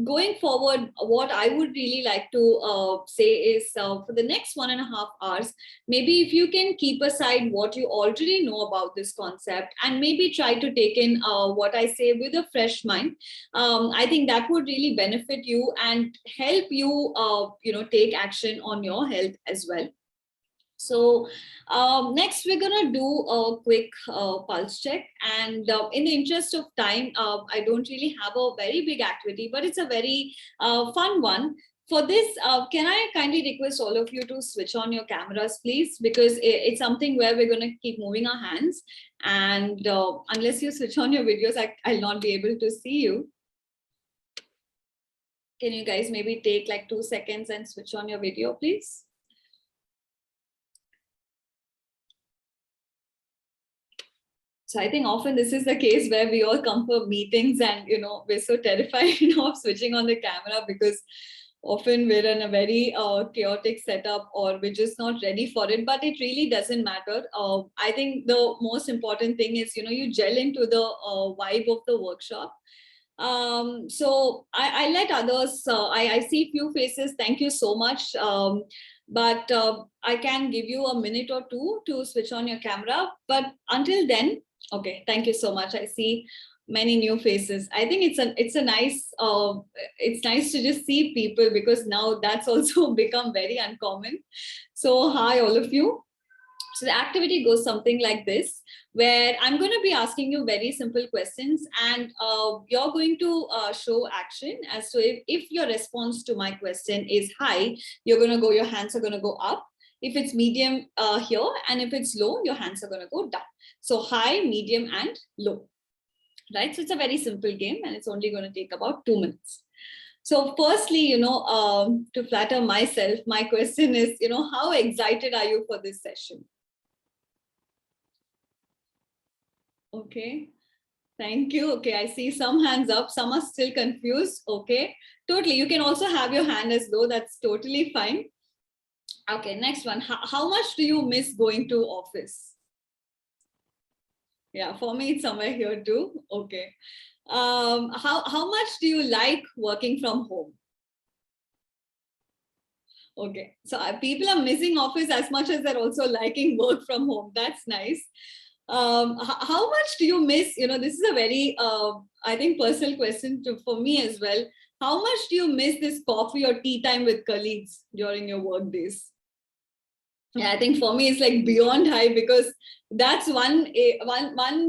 going forward, what I would really like to say is for the next 1.5 hours, maybe if you can keep aside what you already know about this concept and maybe try to take in what I say with a fresh mind, I think that would really benefit you and help you, take action on your health as well. So next, we're going to do a quick pulse check. And in the interest of time, I don't really have a very big activity, but it's a very fun one. For this, can I kindly request all of you to switch on your cameras, please? Because it's something where we're going to keep moving our hands. And unless you switch on your videos, I'll not be able to see you. Can you guys maybe take like 2 seconds and switch on your video, please? So I think often this is the case where we all come for meetings and, we're so terrified of switching on the camera because often we're in a very chaotic setup or we're just not ready for it, but it really doesn't matter. I think the most important thing is, you gel into the vibe of the workshop. So I let others, I see few faces. Thank you so much. But I can give you a minute or two to switch on your camera. But until then, okay, thank you so much. I see many new faces. I think it's nice to just see people because now that's also become very uncommon. So hi, all of you. So the activity goes something like this, where I'm going to be asking you very simple questions and you're going to show action as to if your response to my question is high, your hands are going to go up. If it's medium here, and if it's low, your hands are going to go down. So high, medium, and low, right? So it's a very simple game and it's only going to take about 2 minutes. So firstly, to flatter myself, my question is, how excited are you for this session? Okay, thank you. Okay, I see some hands up, some are still confused. Okay, totally. You can also have your hand as low, that's totally fine. Okay, next one. How much do you miss going to office? Yeah, for me, it's somewhere here too. Okay. How much do you like working from home? Okay, so people are missing office as much as they're also liking work from home. That's nice. How much do you miss, this is a very, I think, personal question for me as well. How much do you miss this coffee or tea time with colleagues during your work days? Yeah, I think for me, it's like beyond high because that's one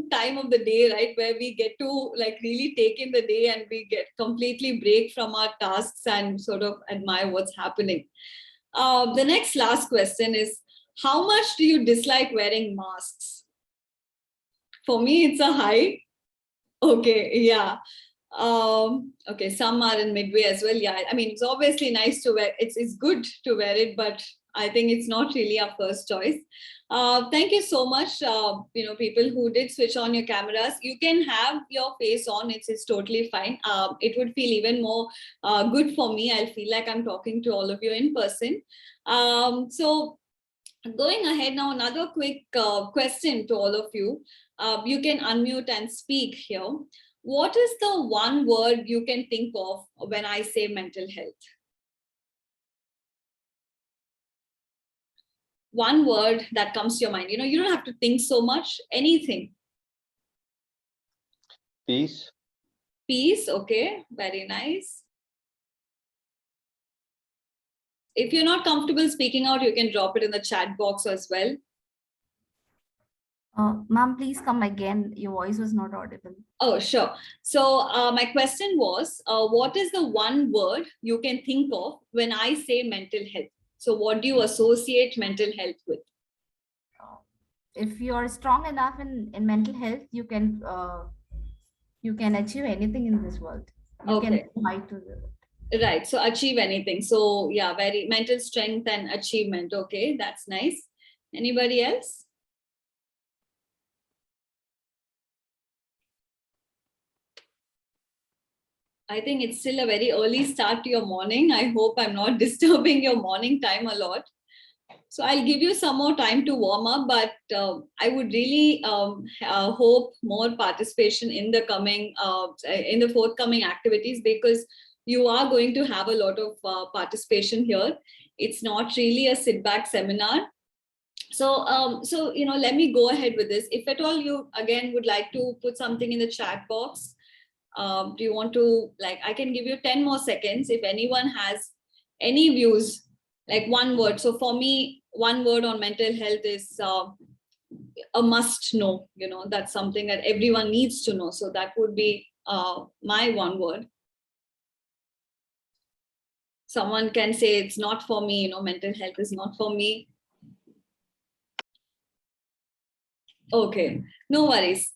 time of the day, right, where we get to like really take in the day and we get completely break from our tasks and sort of admire what's happening. The next last question is, how much do you dislike wearing masks? For me, it's a high. Okay, yeah. Okay, some are in midway as well. Yeah, I mean, it's obviously nice to wear. It's good to wear it, but I think it's not really our first choice. Thank you so much, people who did switch on your cameras. You can have your face on. It's totally fine. It would feel even more good for me. I'll feel like I'm talking to all of you in person. So going ahead now, another quick question to all of you. You can unmute and speak here. What is the one word you can think of when I say mental health? One word that comes to your mind. You don't have to think so much, anything. Peace. Peace, okay, very nice. If you're not comfortable speaking out, you can drop it in the chat box as well. Ma'am, please come again. Your voice was not audible. Oh, sure. So my question was, what is the one word you can think of when I say mental health? So what do you associate mental health with? If you're strong enough in mental health, you can achieve anything in this world. You can fight to it. Right. So achieve anything. So yeah, very mental strength and achievement. Okay, that's nice. Anybody else? I think it's still a very early start to your morning. I hope I'm not disturbing your morning time a lot. So I'll give you some more time to warm up, but I would really hope more participation in the forthcoming activities, because you are going to have a lot of participation here. It's not really a sit back seminar. So, let me go ahead with this. If at all you again would like to put something in the chat box, do you want to, like, I can give you 10 more seconds if anyone has any views, like one word. So for me, one word on mental health is a must know. That's something that everyone needs to know. So that would be my one word. Someone can say it's not for me, mental health is not for me. Okay, no worries.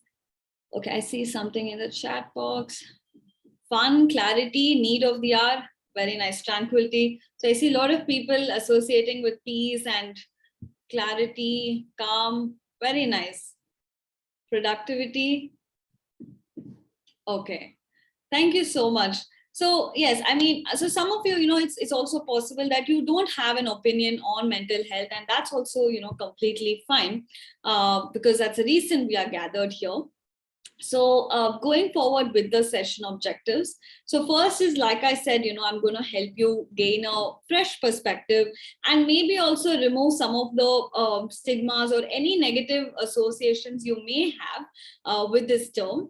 Okay, I see something in the chat box. Fun, clarity, need of the hour. Very nice. Tranquility. So I see a lot of people associating with peace and clarity, calm. Very nice. Productivity. Okay. Thank you so much. So yes, I mean, so some of you, it's also possible that you don't have an opinion on mental health, and that's also, completely fine, because that's the reason we are gathered here. So going forward with the session objectives. So first is, like I said, I'm going to help you gain a fresh perspective and maybe also remove some of the stigmas or any negative associations you may have with this term.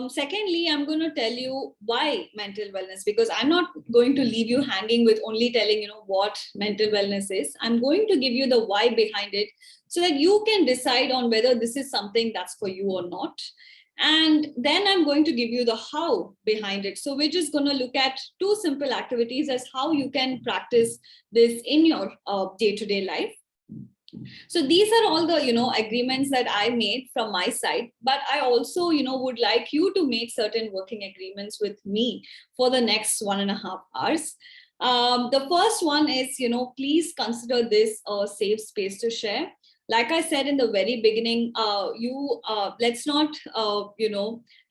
Secondly, I'm going to tell you why mental wellness, because I'm not going to leave you hanging with only telling, what mental wellness is. I'm going to give you the why behind it so that you can decide on whether this is something that's for you or not. And then I'm going to give you the how behind it. So we're just going to look at two simple activities as how you can practice this in your day-to-day life. So these are all the, agreements that I made from my side, but I also, would like you to make certain working agreements with me for the next 1.5 hours. The first one is, please consider this a safe space to share. Like I said in the very beginning, let's not,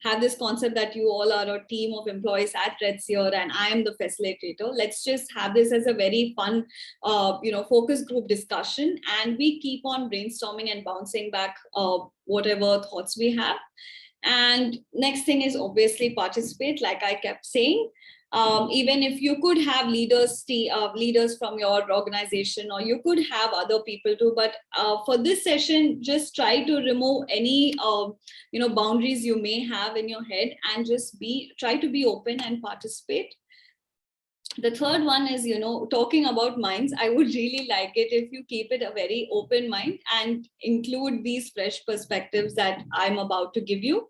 have this concept that you all are a team of employees at Redseer and I am the facilitator. Let's just have this as a very fun, focus group discussion, and we keep on brainstorming and bouncing back whatever thoughts we have. And next thing is obviously participate, like I kept saying. Even if you could have leaders from your organization, or you could have other people too, but for this session, just try to remove any boundaries you may have in your head, and just try to be open and participate. The third one is, talking about minds. I would really like it if you keep it a very open mind and include these fresh perspectives that I'm about to give you.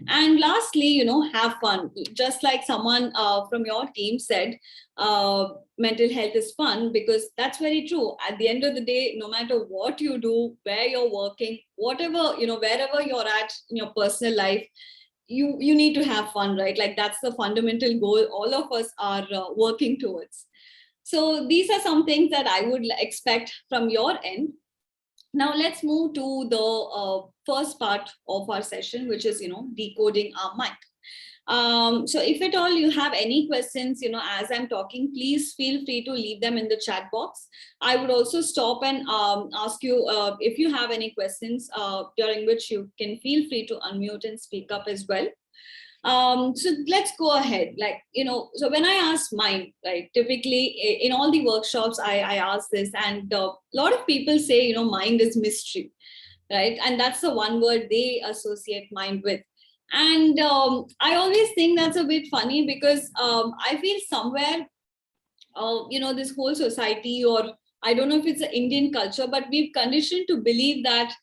And lastly, have fun. Just like someone from your team said, mental health is fun, because that's very true. At the end of the day, no matter what you do, where you're working, whatever, wherever you're at in your personal life, you need to have fun, right? Like that's the fundamental goal all of us are working towards. So these are some things that I would expect from your end. Now let's move to the first part of our session, which is, decoding our mind. So if at all you have any questions, as I'm talking, please feel free to leave them in the chat box. I would also stop and ask you if you have any questions during which you can feel free to unmute and speak up as well. So let's go ahead. Like, so when I ask mind, right, typically in all the workshops, I ask this, and a lot of people say, mind is mystery, right? And that's the one word they associate mind with. And I always think that's a bit funny, because I feel somewhere, this whole society, or I don't know if it's an Indian culture, but we've conditioned to believe that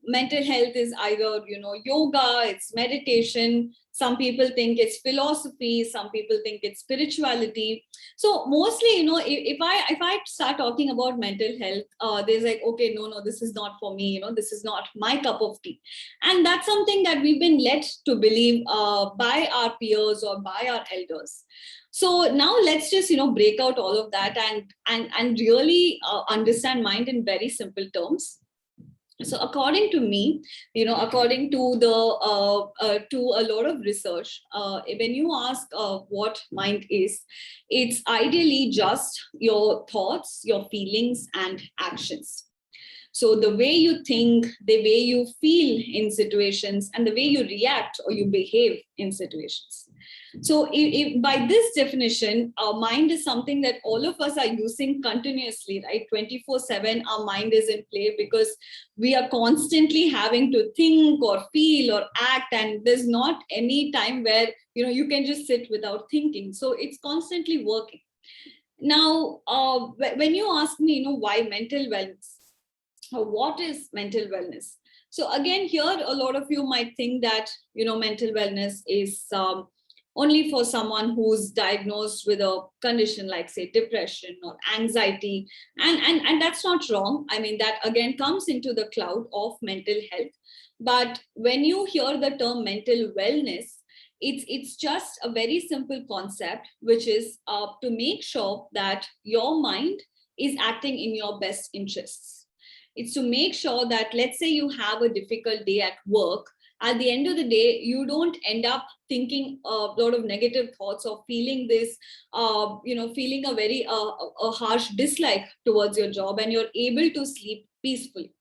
mental health is either, yoga, it's meditation. Some people think it's philosophy. Some people think it's spirituality. So mostly, if I start talking about mental health, there's like, okay, no, this is not for me. This is not my cup of tea. And that's something that we've been led to believe by our peers or by our elders. So now let's just, break out all of that and really understand mind in very simple terms. So according to me, according to to a lot of research, when you ask what mind is, it's ideally just your thoughts, your feelings, and actions. So the way you think, the way you feel in situations, and the way you react or you behave in situations. So if by this definition, our mind is something that all of us are using continuously, right? 24/7, our mind is in play because we are constantly having to think or feel or act. And there's not any time where, you can just sit without thinking. So it's constantly working. Now, when you ask me, why mental wellness, or what is mental wellness? So again, here a lot of you might think that mental wellness is only for someone who's diagnosed with a condition like, say, depression or anxiety, and that's not wrong. I mean, that again comes into the cloud of mental health. But when you hear the term mental wellness, it's just a very simple concept, which is to make sure that your mind is acting in your best interests. It's to make sure that, let's say you have a difficult day at work, at the end of the day, you don't end up thinking a lot of negative thoughts or feeling this, feeling a very a harsh dislike towards your job, and you're able to sleep peacefully.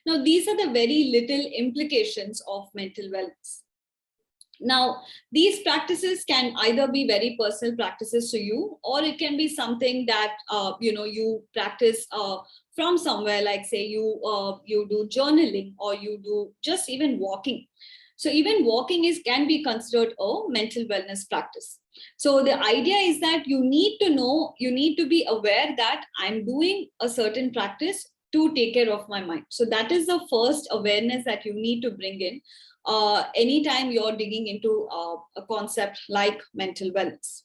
Now, these are the very little implications of mental wellness. Now, these practices can either be very personal practices to you, or it can be something that you practice from somewhere, like, say, you do journaling, or you do just even walking. So even walking can be considered a mental wellness practice. So the idea is that you need to know, you need to be aware that I'm doing a certain practice to take care of my mind. So that is the first awareness that you need to bring in anytime you're digging into a concept like mental wellness.